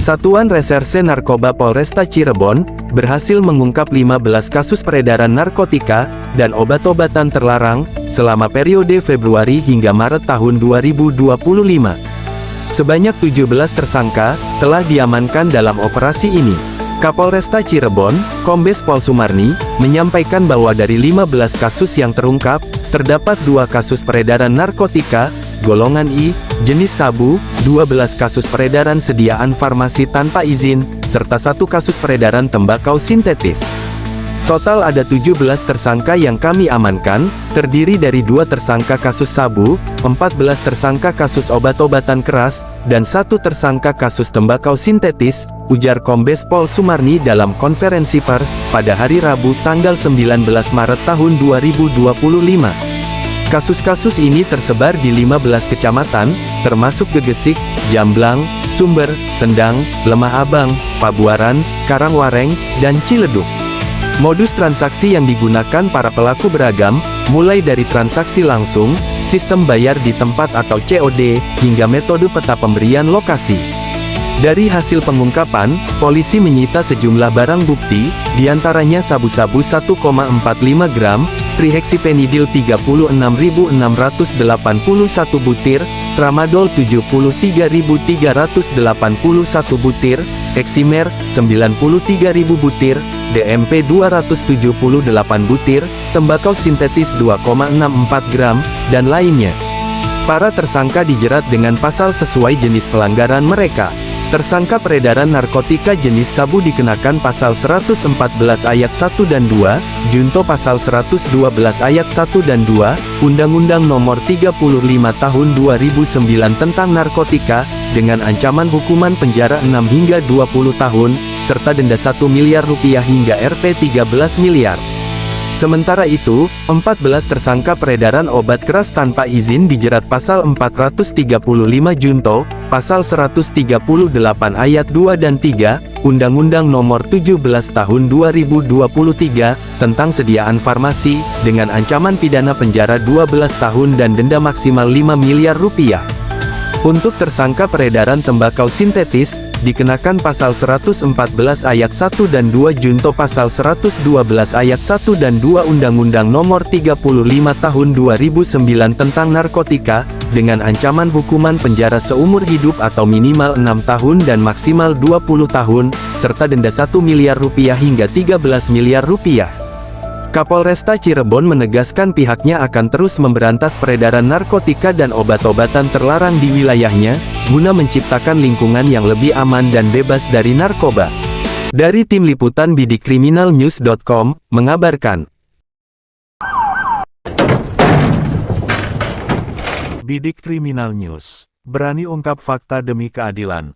Satuan Reserse Narkoba Polresta Cirebon berhasil mengungkap 15 kasus peredaran narkotika dan obat-obatan terlarang selama periode Februari hingga Maret tahun 2025. Sebanyak 17 tersangka telah diamankan dalam operasi ini. Kapolresta Cirebon, Kombes Pol Sumarni, menyampaikan bahwa dari 15 kasus yang terungkap, terdapat 2 kasus peredaran narkotika golongan I, jenis sabu, 12 kasus peredaran sediaan farmasi tanpa izin, serta 1 kasus peredaran tembakau sintetis. Total ada 17 tersangka yang kami amankan, terdiri dari 2 tersangka kasus sabu, 14 tersangka kasus obat-obatan keras, dan 1 tersangka kasus tembakau sintetis, ujar Kombes Pol Sumarni dalam konferensi pers pada hari Rabu tanggal 19 Maret tahun 2025. Kasus-kasus ini tersebar di 15 kecamatan, termasuk Gegesik, Jamblang, Sumber, Sendang, Lemah Abang, Pabuaran, Karangwareng, dan Ciledug. Modus transaksi yang digunakan para pelaku beragam, mulai dari transaksi langsung, sistem bayar di tempat atau COD, hingga metode peta pemberian lokasi. Dari hasil pengungkapan, polisi menyita sejumlah barang bukti, diantaranya sabu-sabu 1,45 gram, trihexyphenidyl 36.681 butir, tramadol 73.381 butir, eksimer 93.000 butir, DMP 278 butir, tembakau sintetis 2,64 gram, dan lainnya. Para tersangka dijerat dengan pasal sesuai jenis pelanggaran mereka. Tersangka peredaran narkotika jenis sabu dikenakan pasal 114 ayat 1 dan 2, junto pasal 112 ayat 1 dan 2, Undang-Undang Nomor 35 Tahun 2009 tentang narkotika, dengan ancaman hukuman penjara 6 hingga 20 tahun, serta denda 1 miliar rupiah hingga Rp 13 miliar. Sementara itu, 14 tersangka peredaran obat keras tanpa izin dijerat pasal 435 junto, pasal 138 ayat 2 dan 3, Undang-Undang Nomor 17 Tahun 2023, tentang sediaan farmasi, dengan ancaman pidana penjara 12 tahun dan denda maksimal 5 miliar rupiah. Untuk tersangka peredaran tembakau sintetis, dikenakan pasal 114 ayat 1 dan 2 junto pasal 112 ayat 1 dan 2 Undang-Undang Nomor 35 Tahun 2009 tentang narkotika, dengan ancaman hukuman penjara seumur hidup atau minimal 6 tahun dan maksimal 20 tahun, serta denda 1 miliar rupiah hingga 13 miliar rupiah. Kapolresta Cirebon menegaskan pihaknya akan terus memberantas peredaran narkotika dan obat-obatan terlarang di wilayahnya, guna menciptakan lingkungan yang lebih aman dan bebas dari narkoba. Dari Tim Liputan bidikriminalnews.com, mengabarkan. Bidik Kriminal News, berani ungkap fakta demi keadilan.